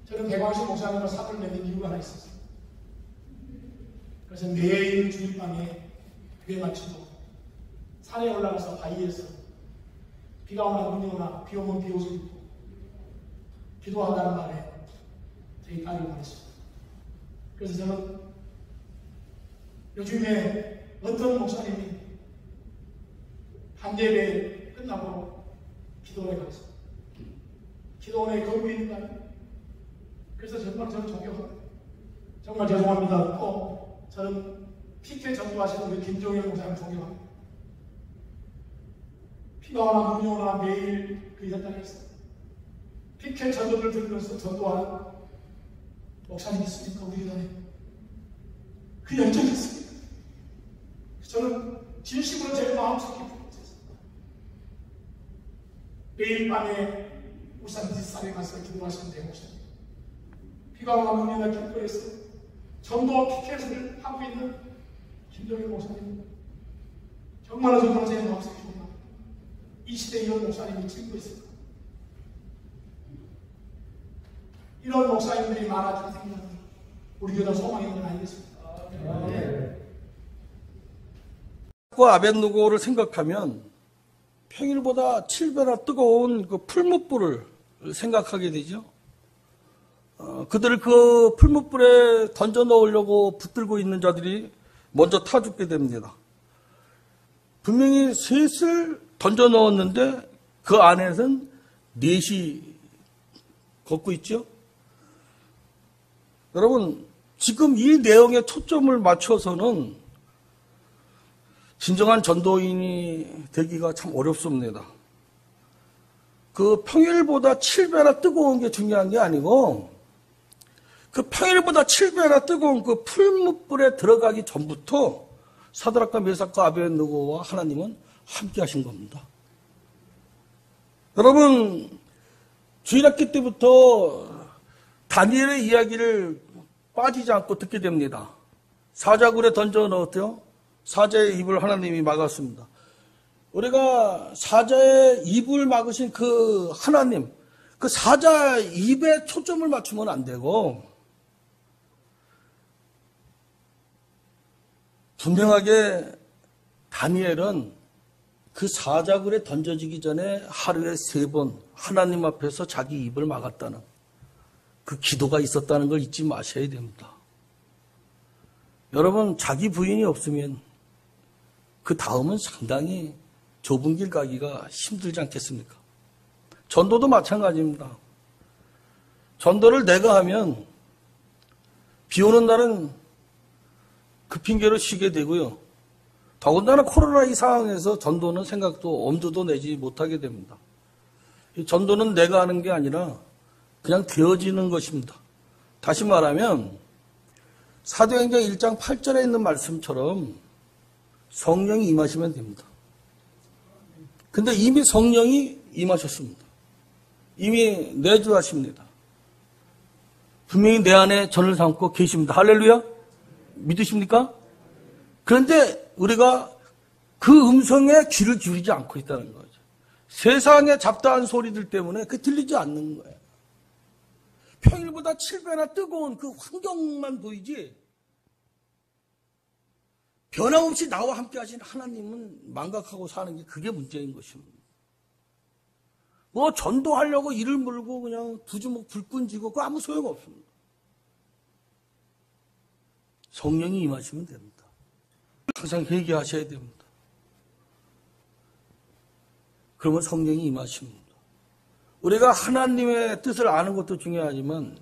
저는 백광식 목사님과 사도를 맺는 이유가 하나 있었어요. 그래서 매일 주일 밤에 교회 마치고 산에 올라가서 바위에서 비가 오나 눈이 오나 비 오면 비 옷을 입고 기도한다는 말에 저희 딸이 말했습니다. 그래서 저는 요즘에 어떤 목사님이 한예배 끝나고 기도원에 가서 기도원에 거기 있는 거 아니에요? 그래서 정말 저는 존경합니다. 정말 죄송합니다. 또 저는 PK 전도하시는 우리 김종일 목사님 존경합니다. 비가 오나 눈이 오나 매일 그 현장에서 PK 전도를 들으면서 전도하는 목사님 있습니까? 우리 교단에 그 열정이 있습니다. 저는 진심으로 제 마음속에 부르짖습니다. 매일 밤에 울산 뒷산에 가서 기도하시는 대 목사님, 비가 오나 눈이 오나 길거리에서 전도 피켓을 하고 있는 김정일 목사님, 정말로 정말 제 마음속에 좋습니다. 이 시대에 이런 목사님이 찍고 있을까? 이런 목사님들이 많아지게 생기는 우리 교단 소망이 있는 건 아니겠습니까? 아벤누고를 생각하면 평일보다 7배나 뜨거운 그 풀무불을 생각하게 되죠. 그들을 그 풀무불에 던져 넣으려고 붙들고 있는 자들이 먼저 타 죽게 됩니다. 분명히 셋을 던져 넣었는데 그 안에서는 넷이 걷고 있죠. 여러분, 지금 이 내용에 초점을 맞춰서는 진정한 전도인이 되기가 참 어렵습니다. 그 평일보다 7배나 뜨거운 게 중요한 게 아니고 그 평일보다 7배나 뜨거운 그 풀무불에 들어가기 전부터 사드락과 메삭과 아벤누고와 하나님은 함께 하신 겁니다. 여러분, 주일학기 때부터 다니엘의 이야기를 빠지지 않고 듣게 됩니다. 사자굴에 던져 넣었대요. 사자의 입을 하나님이 막았습니다. 우리가 사자의 입을 막으신 그 하나님, 그 사자 입에 초점을 맞추면 안 되고 분명하게 다니엘은 그 사자굴에 던져지기 전에 하루에 3번 하나님 앞에서 자기 입을 막았다는 그 기도가 있었다는 걸 잊지 마셔야 됩니다. 여러분, 자기 부인이 없으면 그 다음은 상당히 좁은 길 가기가 힘들지 않겠습니까? 전도도 마찬가지입니다. 전도를 내가 하면 비 오는 날은 그 핑계로 쉬게 되고요. 더군다나 코로나 이 상황에서 전도는 생각도 엄두도 내지 못하게 됩니다. 이 전도는 내가 하는 게 아니라 그냥 되어지는 것입니다. 다시 말하면 사도행전 1장 8절에 있는 말씀처럼 성령이 임하시면 됩니다. 근데 이미 성령이 임하셨습니다. 이미 내주하십니다. 분명히 내 안에 전을 삼고 계십니다. 할렐루야? 믿으십니까? 그런데 우리가 그 음성에 귀를 기울이지 않고 있다는 거죠. 세상의 잡다한 소리들 때문에 그 들리지 않는 거예요. 평일보다 7배나 뜨거운 그 환경만 보이지 변함없이 나와 함께 하신 하나님은 망각하고 사는 게 그게 문제인 것입니다. 뭐 전도하려고 이를 물고 그냥 두 주먹 불끈 쥐고 그 아무 소용없습니다. 성령이 임하시면 됩니다. 항상 회개하셔야 됩니다. 그러면 성령이 임하십니다. 우리가 하나님의 뜻을 아는 것도 중요하지만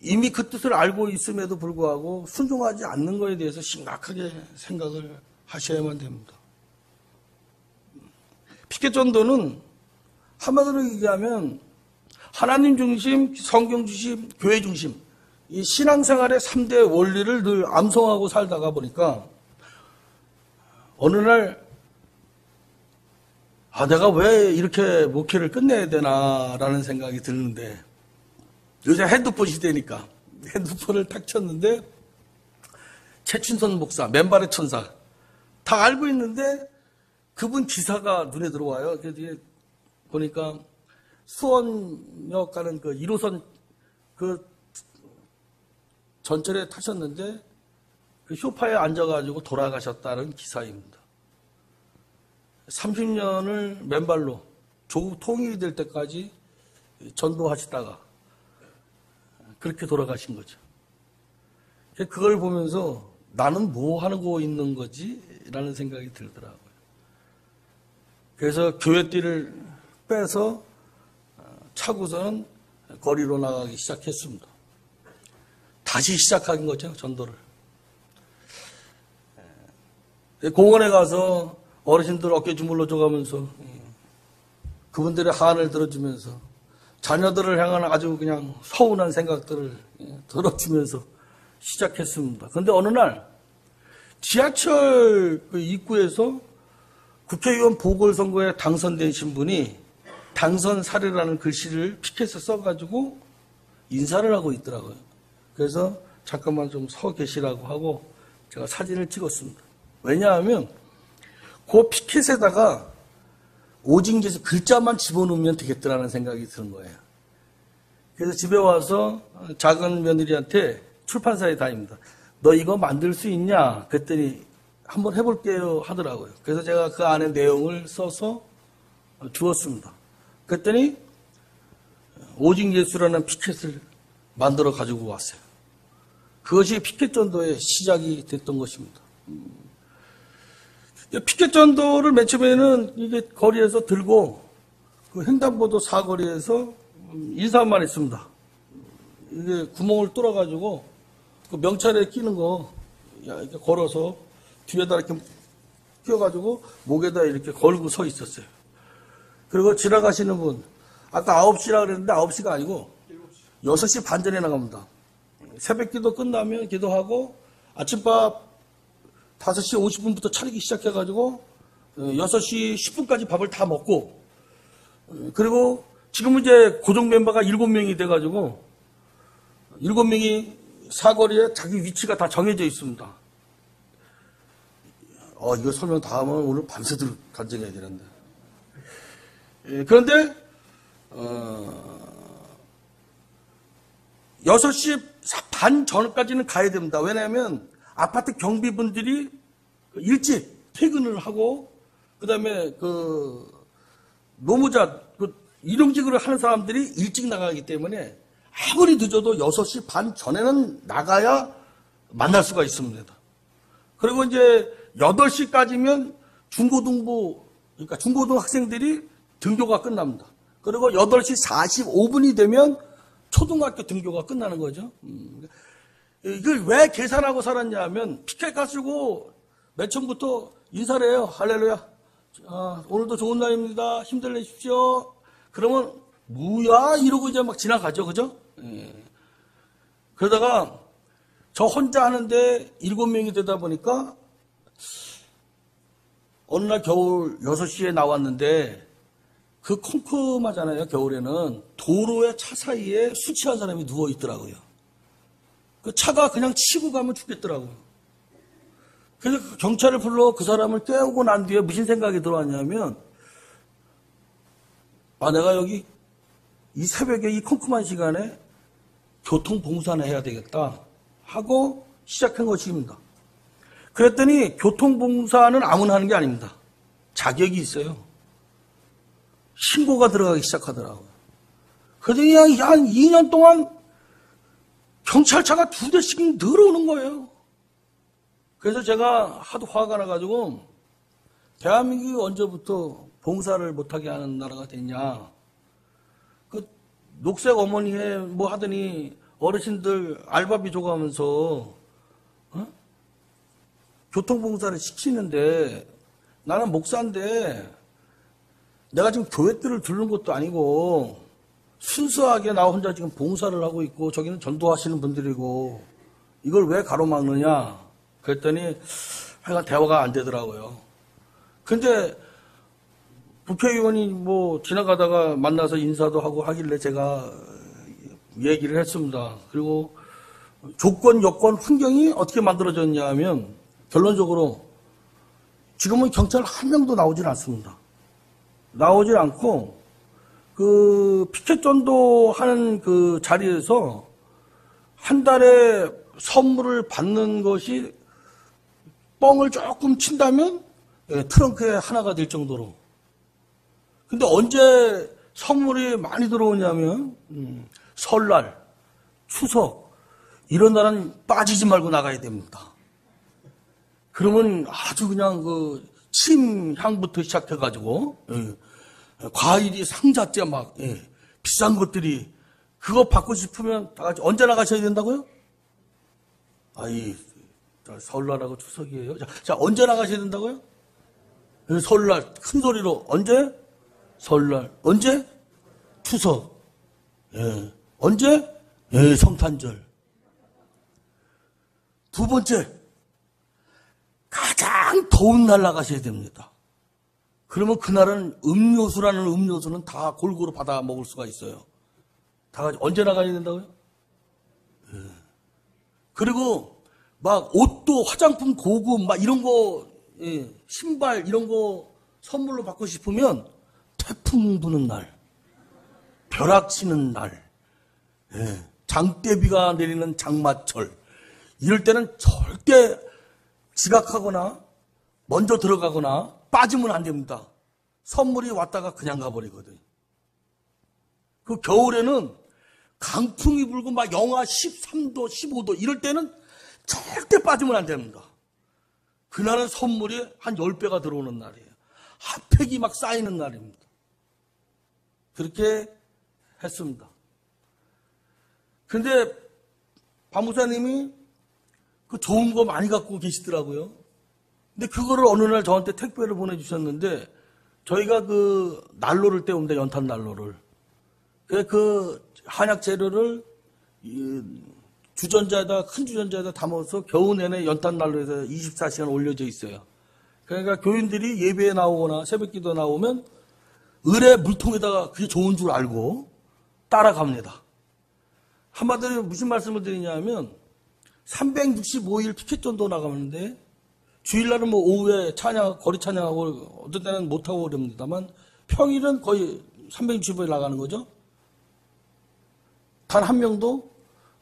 이미 그 뜻을 알고 있음에도 불구하고 순종하지 않는 것에 대해서 심각하게 생각을 하셔야만 됩니다. 피켓 전도는 한마디로 얘기하면 하나님 중심, 성경 중심, 교회 중심 이 신앙생활의 3대 원리를 늘 암송하고 살다가 보니까 어느 날 내가 왜 이렇게 목회를 끝내야 되나라는 생각이 드는데 요새 핸드폰 시대니까 핸드폰을 탁 쳤는데 최춘선 목사, 맨발의 천사 다 알고 있는데 그분 기사가 눈에 들어와요. 그래서 보니까 수원역 가는 그 1호선 그 전철에 타셨는데 그 쇼파에 앉아가지고 돌아가셨다는 기사입니다. 30년을 맨발로 조국 통일이 될 때까지 전도하시다가 그렇게 돌아가신 거죠. 그걸 보면서 나는 뭐 하고 있는 거지? 라는 생각이 들더라고요. 그래서 교회띠를 빼서 차고서는 거리로 나가기 시작했습니다. 다시 시작한 거죠, 전도를. 공원에 가서 어르신들 어깨 주물러 줘가면서 그분들의 한을 들어주면서 자녀들을 향한 아주 그냥 서운한 생각들을 들어주면서 시작했습니다. 그런데 어느 날 지하철 입구에서 국회의원 보궐선거에 당선되신 분이 당선 사례라는 글씨를 피켓에 써가지고 인사를 하고 있더라고요. 그래서 잠깐만 좀 서 계시라고 하고 제가 사진을 찍었습니다. 왜냐하면 그 피켓에다가 오징제에서 글자만 집어넣으면 되겠더라는 생각이 드는 거예요. 그래서 집에 와서 작은 며느리한테 출판사에 다닙니다. 너 이거 만들 수 있냐? 그랬더니 한번 해볼게요 하더라고요. 그래서 제가 그 안에 내용을 써서 주었습니다. 그랬더니 오징예수라는 피켓을 만들어 가지고 왔어요. 그것이 피켓 전도의 시작이 됐던 것입니다. 피켓 전도를 맨 처음에는 이게 거리에서 들고 그 횡단보도 사거리에서 인사만 했습니다. 이게 구멍을 뚫어가지고 그 명찰에 끼는 거 이렇게 걸어서 뒤에다 이렇게 끼워가지고 목에다 이렇게 걸고 서 있었어요. 그리고 지나가시는 분, 아까 9시라 그랬는데 9시가 아니고 6시 반 전에 나갑니다. 새벽 기도 끝나면 기도하고 아침밥 5시 50분부터 차리기 시작해가지고 6시 10분까지 밥을 다 먹고 그리고 지금은 이제 고정 멤버가 7명이 돼가지고 7명이 사거리에 자기 위치가 다 정해져 있습니다. 이거 설명 다 하면 오늘 밤새도록 간증해야 되는데. 그런데 6시 반 전까지는 가야 됩니다. 왜냐하면 아파트 경비분들이 일찍 퇴근을 하고 그다음에 그 노무자 일용직으로 하는 사람들이 일찍 나가기 때문에 아무리 늦어도 6시 반 전에는 나가야 만날 수가 있습니다. 그리고 이제 8시까지면 중고등부, 그러니까 중고등 학생들이 등교가 끝납니다. 그리고 8시 45분이 되면 초등학교 등교가 끝나는 거죠. 이걸 왜 계산하고 살았냐 하면 피켓 가지고 맨 처음부터 인사를 해요. 할렐루야. 오늘도 좋은 날입니다. 힘들 내십시오. 그러면 뭐야? 이러고 이제 막 지나가죠. 그죠? 그러다가 저 혼자 하는데 7명이 되다 보니까 어느 날 겨울 6시에 나왔는데 그 컴컴하잖아요. 겨울에는 도로에 차 사이에 술 취한 사람이 누워 있더라고요. 그 차가 그냥 치고 가면 죽겠더라고요. 그래서 경찰을 불러 그 사람을 깨우고 난 뒤에 무슨 생각이 들어왔냐면 내가 여기 이 새벽에 이 컴컴한 시간에 교통봉사나 해야 되겠다 하고 시작한 것입니다. 그랬더니 교통봉사는 아무나 하는 게 아닙니다. 자격이 있어요. 신고가 들어가기 시작하더라고요. 그랬더니 한 2년 동안 경찰차가 2대씩 늘어오는 거예요. 그래서 제가 하도 화가 나가지고 대한민국이 언제부터 봉사를 못하게 하는 나라가 됐냐. 그 녹색 어머니에 뭐 하더니 어르신들 알바비 줘가면서 교통봉사를 시키는데 나는 목사인데 내가 지금 교회들을 들른 것도 아니고 순수하게 나 혼자 지금 봉사를 하고 있고 저기는 전도하시는 분들이고 이걸 왜 가로막느냐 그랬더니 하여간 대화가 안 되더라고요. 근데 국회의원이 뭐 지나가다가 만나서 인사도 하고 하길래 제가 얘기를 했습니다. 그리고 조건, 여건, 환경이 어떻게 만들어졌냐 하면 결론적으로 지금은 경찰 한 명도 나오질 않습니다. 나오질 않고 그 피켓 전도 하는 그 자리에서 한 달에 선물을 받는 것이 뻥을 조금 친다면 트렁크에 하나가 될 정도로. 근데 언제 선물이 많이 들어오냐면 설날, 추석 이런 날은 빠지지 말고 나가야 됩니다. 그러면 아주 그냥 그 침향부터 시작해가지고 과일이 상자째 막 비싼 것들이 그거 받고 싶으면 다 같이 언제 나가셔야 된다고요? 아이 설날하고 추석이에요. 자 언제 나가셔야 된다고요? 설날 큰 소리로 언제? 설날 언제? 추석 언제? 성탄절. 두 번째 가장 더운 날 나가셔야 됩니다. 그러면 그날은 음료수라는 음료수는 다 골고루 받아 먹을 수가 있어요. 다 같이 언제 나가야 된다고요? 그리고 막 옷도 화장품 고급 막 이런 거 신발 이런 거 선물로 받고 싶으면 태풍 부는 날, 벼락 치는 날, 장대비가 내리는 장마철 이럴 때는 절대 지각하거나 먼저 들어가거나 빠지면 안 됩니다. 선물이 왔다가 그냥 가버리거든. 그 겨울에는 강풍이 불고 막 영하 13도, 15도 이럴 때는 절대 빠지면 안 됩니다. 그날은 선물이 한 10배가 들어오는 날이에요. 핫팩이 막 쌓이는 날입니다. 그렇게 했습니다. 근데 박무사님이 그 좋은 거 많이 갖고 계시더라고요. 근데 그거를 어느 날 저한테 택배를 보내주셨는데 저희가 그 난로를 때웁니다. 연탄 난로를. 그 한약 재료를 주전자에다 큰 주전자에다 담아서 겨우 내내 연탄 난로에서 24시간 올려져 있어요. 그러니까 교인들이 예배에 나오거나 새벽기도 나오면 을의 물통에다가 그게 좋은 줄 알고 따라갑니다. 한마디로 무슨 말씀을 드리냐면 365일 피켓 전도 나가는데 주일날은 뭐 오후에 찬양, 거리 찬양하고 어떤 때는 못하고 그럽니다만 평일은 거의 365일 나가는 거죠. 단 한 명도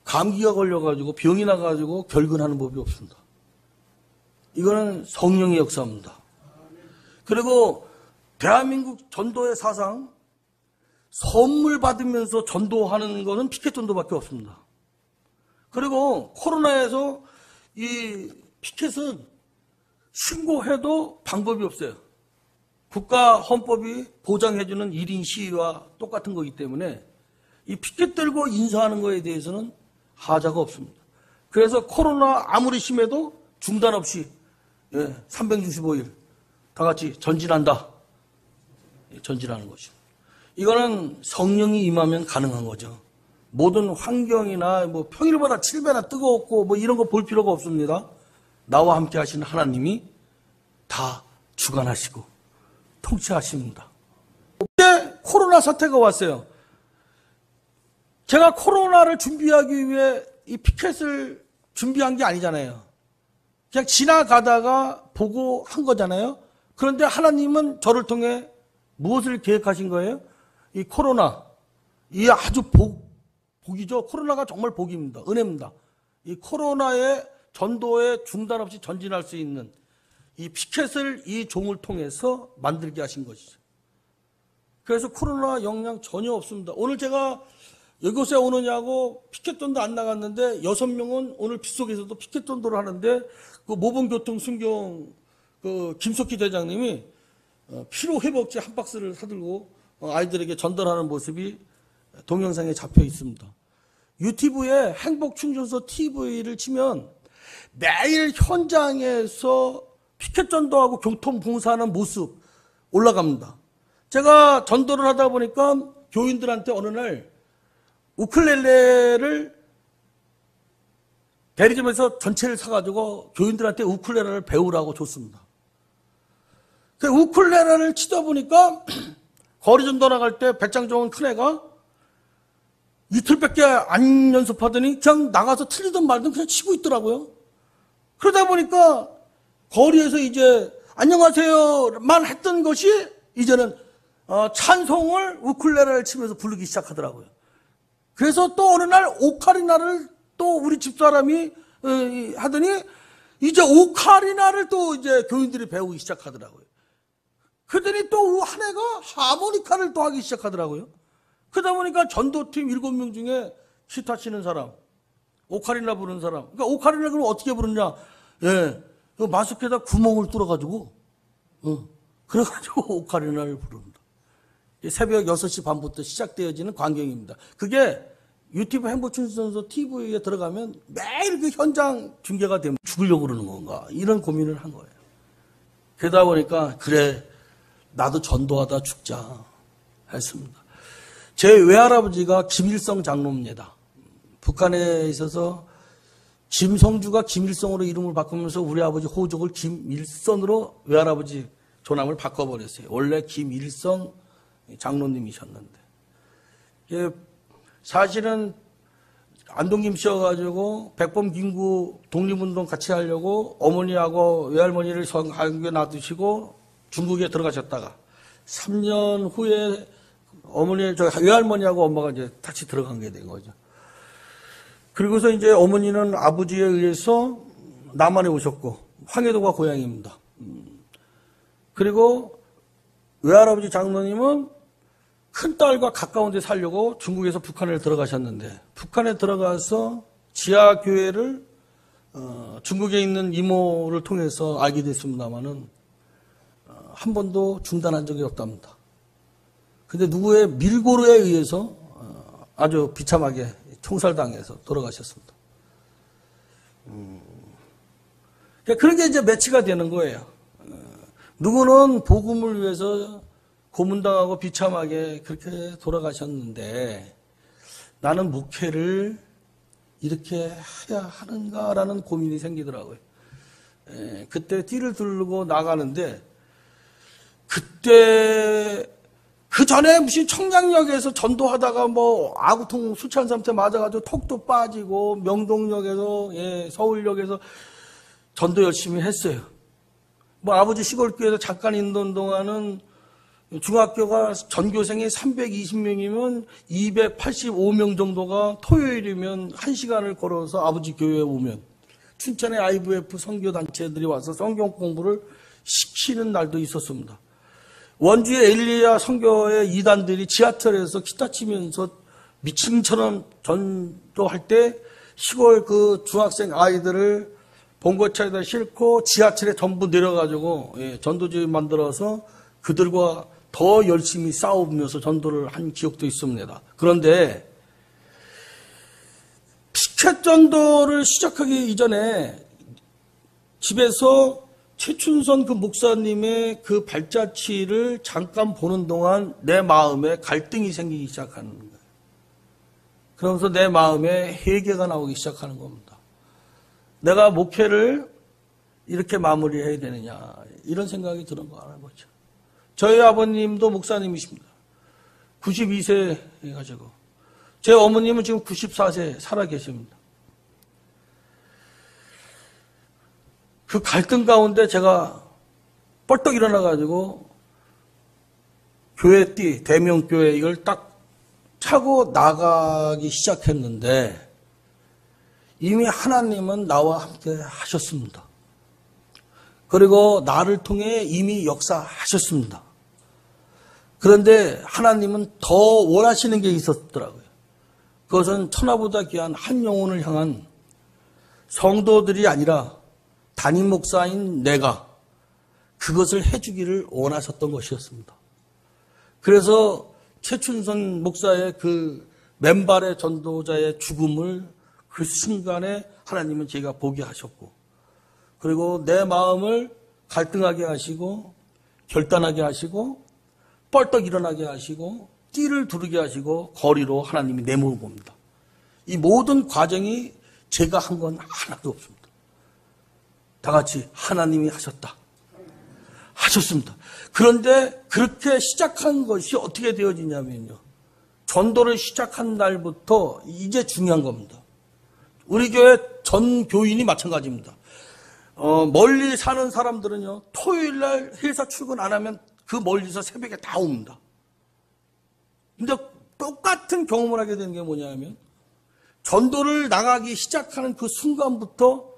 감기가 걸려가지고 병이 나가지고 결근하는 법이 없습니다. 이거는 성령의 역사입니다. 그리고 대한민국 전도의 사상 선물 받으면서 전도하는 거는 피켓 전도밖에 없습니다. 그리고 코로나에서 이 피켓은 신고해도 방법이 없어요. 국가 헌법이 보장해주는 1인 시위와 똑같은 거기 때문에 이 피켓 들고 인사하는 거에 대해서는 하자가 없습니다. 그래서 코로나 아무리 심해도 중단 없이 365일 다 같이 전진한다. 전진하는 것입니다. 이거는 성령이 임하면 가능한 거죠. 모든 환경이나 뭐 평일보다 7배나 뜨거웠고 뭐 이런 거 볼 필요가 없습니다. 나와 함께 하시는 하나님이 다 주관하시고 통치하십니다. 그때 코로나 사태가 왔어요. 제가 코로나를 준비하기 위해 이 피켓을 준비한 게 아니잖아요. 그냥 지나가다가 보고 한 거잖아요. 그런데 하나님은 저를 통해 무엇을 계획하신 거예요? 이 코로나, 이 아주 복이죠. 코로나가 정말 복입니다. 은혜입니다. 이 코로나의 전도에 중단 없이 전진할 수 있는 이 피켓을 이 종을 통해서 만들게 하신 것이죠. 그래서 코로나 영향 전혀 없습니다. 오늘 제가 이곳에 오느냐고 피켓 전도 안 나갔는데 6명은 오늘 빗속에서도 피켓 전도를 하는데 그 모범교통 순경 그 김석희 대장님이 피로회복제 한 박스를 사들고 아이들에게 전달하는 모습이 동영상에 잡혀 있습니다. 유튜브에 행복충전소 TV를 치면 매일 현장에서 피켓 전도하고 교통봉사하는 모습 올라갑니다. 제가 전도를 하다 보니까 교인들한테 어느 날 우쿨렐레를 대리점에서 전체를 사가지고 교인들한테 우쿨렐레를 배우라고 줬습니다. 그 우쿨렐레를 치다 보니까 거리 전도 나갈 때 배짱 좋은 큰애가 이틀밖에 안 연습하더니 그냥 나가서 틀리든 말든 그냥 치고 있더라고요. 그러다 보니까 거리에서 이제 안녕하세요만 했던 것이 이제는 찬송을 우쿨렐레를 치면서 부르기 시작하더라고요. 그래서 또 어느 날 오카리나를 또 우리 집사람이 하더니 이제 오카리나를 또 이제 교인들이 배우기 시작하더라고요. 그러더니 또 한 해가 하모니카를 또 하기 시작하더라고요. 그러다 보니까 전도팀 7명 중에 기타 치는 사람, 오카리나 부르는 사람. 그러니까 오카리나 그럼 어떻게 부르냐? 예, 그 마스크에다 구멍을 뚫어가지고, 그래가지고 오카리나를 부릅니다. 새벽 6시 반부터 시작되어지는 광경입니다. 그게 유튜브 행복춘선서 TV에 들어가면 매일 그 현장 중계가 되면 죽으려고 그러는 건가? 이런 고민을 한 거예요. 그러다 보니까, 그래, 나도 전도하다 죽자 했습니다. 제 외할아버지가 김일성 장로입니다. 북한에 있어서 김성주가 김일성으로 이름을 바꾸면서 우리 아버지 호족을 김일선으로 외할아버지 조남을 바꿔버렸어요. 원래 김일성 장로님이셨는데. 사실은 안동김 씨여가지고 백범 김구 독립운동 같이 하려고 어머니하고 외할머니를 한국에 놔두시고 중국에 들어가셨다가 3년 후에 외할머니하고 엄마가 이제 다시 들어간 게 된 거죠. 그리고서 이제 어머니는 아버지에 의해서 남한에 오셨고, 황해도가 고향입니다. 그리고 외할아버지 장로님은 큰딸과 가까운 데 살려고 중국에서 북한에 들어가셨는데, 북한에 들어가서 지하교회를 중국에 있는 이모를 통해서 알게 됐습니다마는 한 번도 중단한 적이 없답니다. 근데 누구의 밀고루에 의해서 아주 비참하게 총살당해서 돌아가셨습니다. 그런 게 이제 매치가 되는 거예요. 누구는 복음을 위해서 고문당하고 비참하게 그렇게 돌아가셨는데 나는 목회를 이렇게 해야 하는가라는 고민이 생기더라고요. 그때 띠를 들고 나가는데 그때 그 전에 무슨 청량역에서 전도하다가 뭐 아구통 술 취한 상태 맞아가지고 톡도 빠지고 명동역에서 서울역에서 전도 열심히 했어요. 뭐 아버지 시골교회에서 잠깐 있는 동안은 중학교가 전교생이 320명이면 285명 정도가 토요일이면 1시간을 걸어서 아버지 교회에 오면 춘천의 IVF 선교단체들이 와서 성경 공부를 시키는 날도 있었습니다. 원주의 엘리야 선교의 이단들이 지하철에서 기타 치면서 미친처럼 전도할 때 시골 그 중학생 아이들을 봉고차에다 싣고 지하철에 전부 내려가지고 전도지 만들어서 그들과 더 열심히 싸우면서 전도를 한 기억도 있습니다. 그런데 피켓 전도를 시작하기 이전에 집에서 최춘선 그 목사님의 그 발자취를 잠깐 보는 동안 내 마음에 갈등이 생기기 시작하는 거예요. 그러면서 내 마음에 회개가 나오기 시작하는 겁니다. 내가 목회를 이렇게 마무리해야 되느냐 이런 생각이 드는 거죠. 저희 아버님도 목사님이십니다. 92세 해가지고 제 어머님은 지금 94세 살아 계십니다. 그 갈등 가운데 제가 뻘떡 일어나가지고 교회띠, 대명교회 이걸 딱 차고 나가기 시작했는데 이미 하나님은 나와 함께 하셨습니다. 그리고 나를 통해 이미 역사하셨습니다. 그런데 하나님은 더 원하시는 게 있었더라고요. 그것은 천하보다 귀한 한 영혼을 향한 성도들이 아니라 담임 목사인 내가 그것을 해주기를 원하셨던 것이었습니다. 그래서 최춘선 목사의 그 맨발의 전도자의 죽음을 그 순간에 하나님은 제가 보게 하셨고 그리고 내 마음을 갈등하게 하시고 결단하게 하시고 뻘떡 일어나게 하시고 띠를 두르게 하시고 거리로 하나님이 내몰고 옵니다. 이 모든 과정이 제가 한 건 하나도 없습니다. 다 같이 하나님이 하셨다. 하셨습니다. 그런데 그렇게 시작한 것이 어떻게 되어지냐면요. 전도를 시작한 날부터 이제 중요한 겁니다. 우리 교회 전 교인이 마찬가지입니다. 멀리 사는 사람들은요. 토요일 날 회사 출근 안 하면 그 멀리서 새벽에 다 옵니다. 근데 똑같은 경험을 하게 되는 게 뭐냐면 전도를 나가기 시작하는 그 순간부터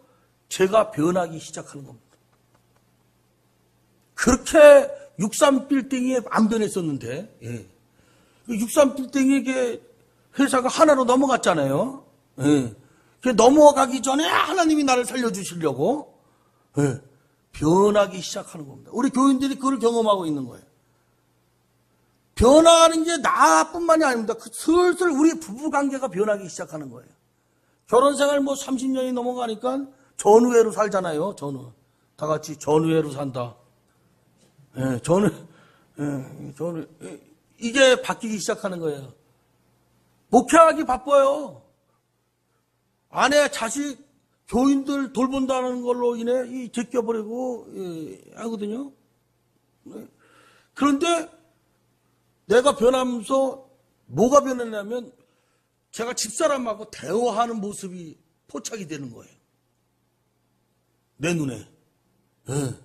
제가 변하기 시작하는 겁니다. 그렇게 63빌딩이 안 변했었는데, 예. 63빌딩에게 회사가 하나로 넘어갔잖아요. 예. 넘어가기 전에 하나님이 나를 살려주시려고, 예. 변하기 시작하는 겁니다. 우리 교인들이 그걸 경험하고 있는 거예요. 변화하는 게 나뿐만이 아닙니다. 슬슬 우리 부부관계가 변하기 시작하는 거예요. 결혼생활 30년이 넘어가니까 전우회로 살잖아요. 전우. 다 같이 전우회로 산다. 예, 전우. 이게 바뀌기 시작하는 거예요. 목회하기 바빠요. 아내, 자식, 교인들 돌본다는 걸로 인해 제껴버리고 하거든요. 그런데 내가 변하면서 뭐가 변했냐면 제가 집사람하고 대화하는 모습이 포착이 되는 거예요. 내 눈에. 네.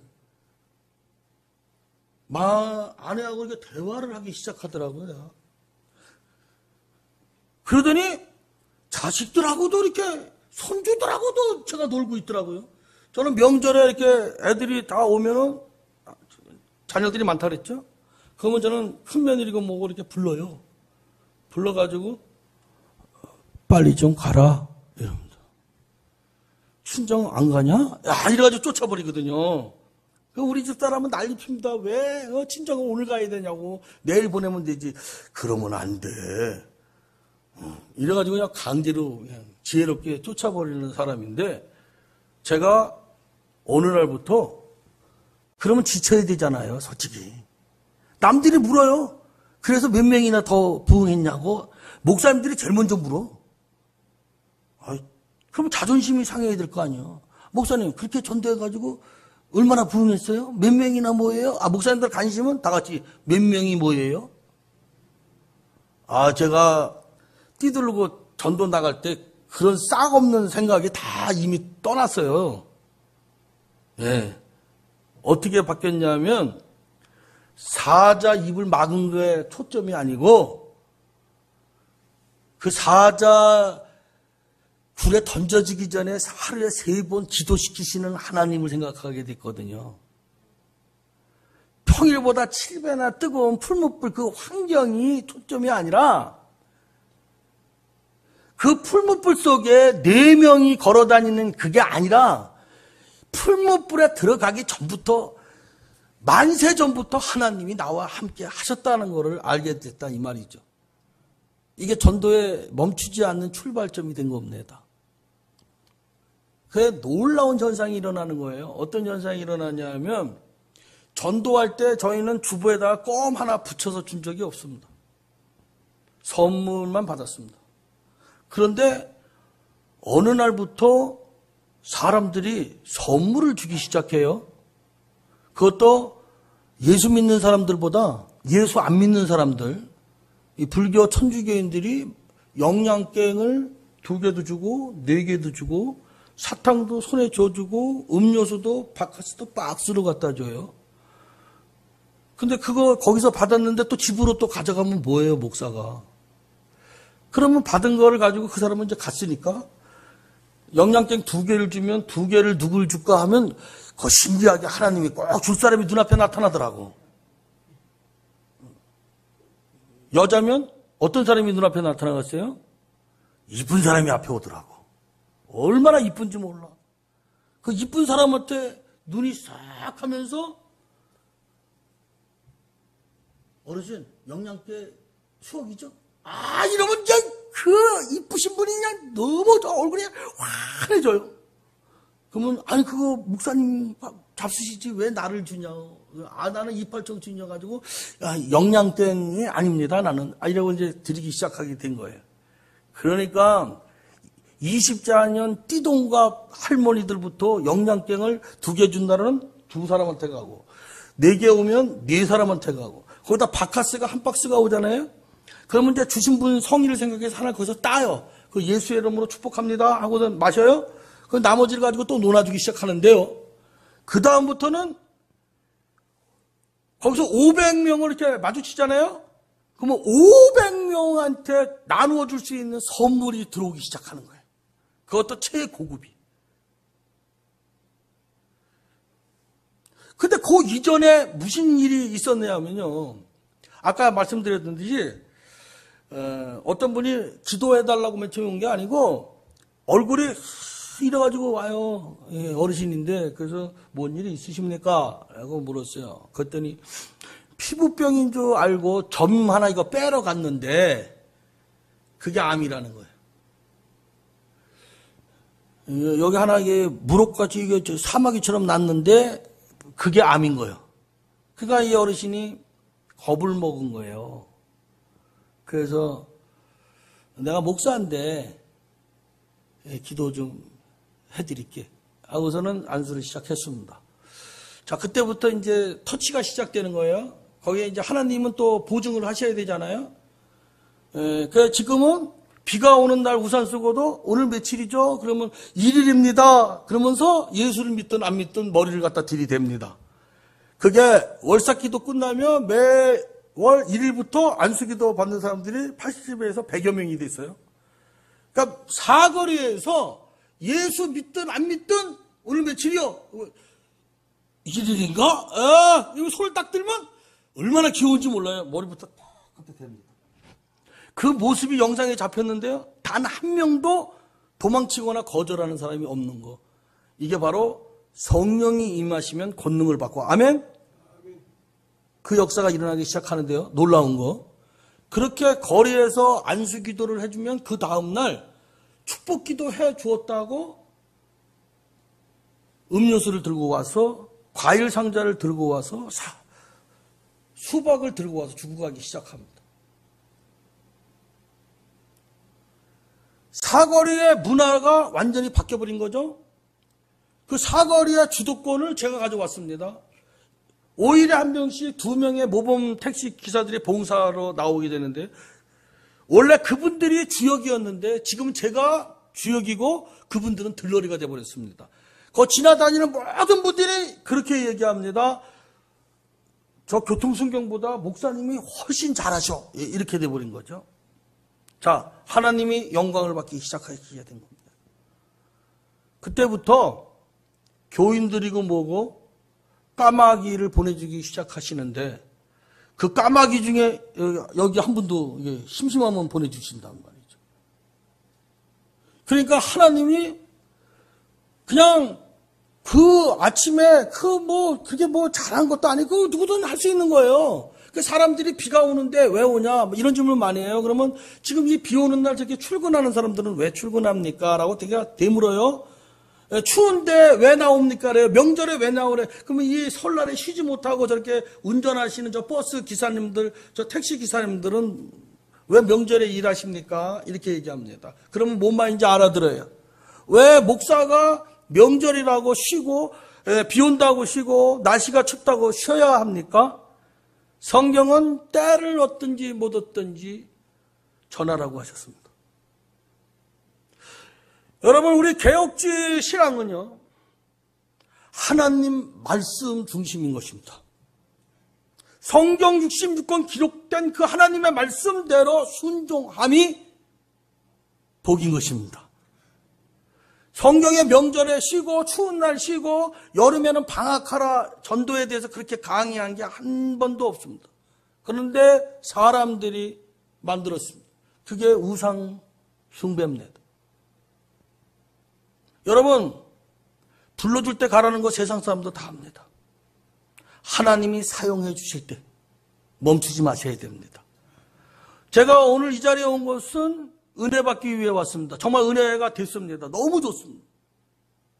아내하고 이렇게 대화를 하기 시작하더라고요. 그러더니 자식들하고도 이렇게 손주들하고도 제가 놀고 있더라고요. 저는 명절에 이렇게 애들이 다 오면은 자녀들이 많다 그랬죠. 그러면 저는 큰 며느리고 뭐고 이렇게 불러요. 불러가지고 빨리 좀 가라 이럽니다. 친정 안 가냐? 이래가지고 쫓아버리거든요. 우리 집 사람은 난리 핍니다. 왜 친정은 오늘 가야 되냐고. 내일 보내면 되지. 그러면 안 돼. 이래가지고 그냥 강제로 그냥 지혜롭게 쫓아버리는 사람인데 제가 어느 날부터 그러면 지쳐야 되잖아요. 솔직히. 남들이 물어요. 그래서 몇 명이나 더 부응했냐고. 목사님들이 제일 먼저 물어. 그럼 자존심이 상해야 될 거 아니에요. 목사님 그렇게 전도해가지고 얼마나 부응했어요? 몇 명이나 뭐예요? 목사님들 관심은 다 같이 몇 명이 뭐예요? 제가 뛰들고 전도 나갈 때 그런 싹 없는 생각이 다 이미 떠났어요. 예. 어떻게 바뀌었냐면 사자 입을 막은 거에 초점이 아니고 그 사자 굴에 던져지기 전에 하루에 3번 기도시키시는 하나님을 생각하게 됐거든요. 평일보다 7배나 뜨거운 풀무불 그 환경이 초점이 아니라 그 풀무불 속에 4명이 걸어다니는 그게 아니라 풀무불에 들어가기 전부터 만세 전부터 하나님이 나와 함께 하셨다는 것을 알게 됐다 이 말이죠. 이게 전도에 멈추지 않는 출발점이 된 겁니다. 그게 놀라운 현상이 일어나는 거예요. 어떤 현상이 일어나냐면 전도할 때 저희는 주부에다가 껌 하나 붙여서 준 적이 없습니다. 선물만 받았습니다. 그런데 어느 날부터 사람들이 선물을 주기 시작해요. 그것도 예수 믿는 사람들보다 예수 안 믿는 사람들, 이 불교 천주교인들이 영양갱을 2개도 주고 4개도 주고 사탕도 손에 쥐어주고 음료수도 바카스도 박스로 갖다 줘요. 근데 그거 거기서 받았는데 또 집으로 또 가져가면 뭐예요, 목사가? 그러면 받은 거를 가지고 그 사람은 이제 갔으니까 영양갱 2개를 주면 2개를 누굴 줄까 하면 그 신기하게 하나님이 꼭 줄 사람이 눈앞에 나타나더라고. 여자면 어떤 사람이 눈앞에 나타나갔어요? 이쁜 사람이 앞에 오더라고. 얼마나 이쁜지 몰라. 그 이쁜 사람한테 눈이 싹 하면서 어르신 영양제 추억이죠? 이러면 그냥 그 이쁘신 분이 그냥 너무 얼굴이 환해져요. 그러면 그거 목사님이 잡수시지 왜 나를 주냐? 나는 이빨청 주녀가지고 영양땡이 아닙니다. 나는 이라고 이제 드리기 시작하게 된 거예요. 그러니까 24년 띠동갑 할머니들부터 영양땡을 2개 준다는 2사람한테 가고 4개 오면 4사람한테 가고 거기다 바카스가 한 박스가 오잖아요. 그러면 이제 주신 분 성의를 생각해서 하나 거기서 따요. 그 예수의 이름으로 축복합니다 하고서 마셔요. 그 나머지를 가지고 또 논아주기 시작하는데요. 그 다음부터는 거기서 500명을 이렇게 마주치잖아요. 그러면 500명한테 나누어 줄 수 있는 선물이 들어오기 시작하는 거예요. 그것도 최고급이. 근데 그 이전에 무슨 일이 있었냐면요. 아까 말씀드렸듯이 어떤 분이 기도해달라고 맨 처음에 온 게 아니고 얼굴이 이래가지고 와요. 예, 어르신인데 그래서 뭔 일이 있으십니까? 라고 물었어요. 그랬더니 피부병인 줄 알고 점 하나 이거 빼러 갔는데 그게 암이라는 거예요. 여기 하나 이게 무릎같이 이게 사마귀처럼 났는데 그게 암인 거예요. 그러니까 이 어르신이 겁을 먹은 거예요. 그래서 내가 목사인데 기도 좀 해드릴게 하고서는 안수를 시작했습니다. 자, 그때부터 이제 터치가 시작되는 거예요. 거기에 이제 하나님은 또 보증을 하셔야 되잖아요. 그래 지금은 비가 오는 날 우산 쓰고도 오늘 며칠이죠? 그러면 1일입니다. 그러면서 예수를 믿든 안 믿든 머리를 갖다 들이댑니다. 그게 월삭기도 끝나면 매월 1일부터 안수기도 받는 사람들이 80에서 100여 명이 됐어요. 그러니까 사거리에서 예수 믿든 안 믿든 오늘 며칠이요? 1일인가? 이거 손을 딱 들면 얼마나 귀여운지 몰라요. 머리부터 딱 됩니다. 그 모습이 영상에 잡혔는데요. 단 한 명도 도망치거나 거절하는 사람이 없는 거. 이게 바로 성령이 임하시면 권능을 받고 아멘? 그 역사가 일어나기 시작하는데요. 놀라운 거. 그렇게 거리에서 안수 기도를 해주면 그 다음날 축복 기도 해 주었다고 음료수를 들고 와서 과일 상자를 들고 와서 수박을 들고 와서 주고 가기 시작합니다. 사거리의 문화가 완전히 바뀌어버린 거죠. 그 사거리의 주도권을 제가 가져왔습니다. 5일에 한 명씩 2명의 모범 택시 기사들이 봉사로 나오게 되는데 원래 그분들이 주역이었는데 지금 제가 주역이고 그분들은 들러리가 되어버렸습니다. 그 지나다니는 모든 분들이 그렇게 얘기합니다. 저 교통순경보다 목사님이 훨씬 잘하셔. 이렇게 돼버린 거죠. 자, 하나님이 영광을 받기 시작하시게 된 겁니다. 그때부터 교인들이고 뭐고 까마귀를 보내주기 시작하시는데 그 까마귀 중에 여기 한 분도 심심하면 보내주신단 말이죠. 그러니까 하나님이 그냥 그 아침에 그게 뭐 잘한 것도 아니고 누구든 할 수 있는 거예요. 그 사람들이 비가 오는데 왜 오냐 뭐 이런 질문 많이 해요. 그러면 지금 이 비 오는 날 저렇게 출근하는 사람들은 왜 출근합니까? 라고 되게 되물어요. 추운데 왜 나옵니까? 그래요. 명절에 왜 나오래? 그러면 이 설날에 쉬지 못하고 저렇게 운전하시는 저 버스 기사님들, 저 택시 기사님들은 왜 명절에 일하십니까? 이렇게 얘기합니다. 그러면 뭔 말인지 알아들어요. 왜 목사가 명절이라고 쉬고 비 온다고 쉬고 날씨가 춥다고 쉬어야 합니까? 성경은 때를 얻든지 못 얻든지 전하라고 하셨습니다. 여러분, 우리 개혁주의 신앙은요, 하나님 말씀 중심인 것입니다. 성경 66권 기록된 그 하나님의 말씀대로 순종함이 복인 것입니다. 성경의 명절에 쉬고 추운 날 쉬고 여름에는 방학하라 전도에 대해서 그렇게 강의한 게 한 번도 없습니다. 그런데 사람들이 만들었습니다. 그게 우상 숭배입니다. 여러분, 불러줄 때 가라는 거 세상 사람도 다 합니다. 하나님이 사용해 주실 때 멈추지 마셔야 됩니다. 제가 오늘 이 자리에 온 것은 은혜 받기 위해 왔습니다. 정말 은혜가 됐습니다. 너무 좋습니다.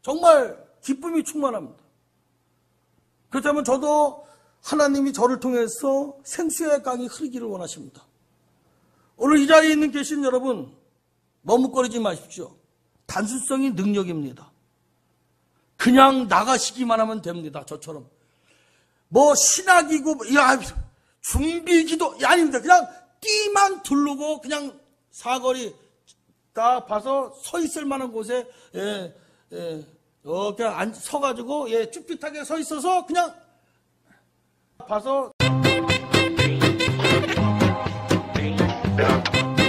정말 기쁨이 충만합니다. 그렇다면 저도 하나님이 저를 통해서 생수의 강이 흐르기를 원하십니다. 오늘 이 자리에 있는 계신 여러분, 머뭇거리지 마십시오. 단순성이 능력입니다. 그냥 나가시기만 하면 됩니다. 저처럼. 뭐 신학이고 준비기도 아닙니다. 그냥 띠만 두르고 그냥 사거리 다 봐서 서 있을 만한 곳에 그냥 서가지고 쭈삣하게 서 있어서 그냥 봐서 야.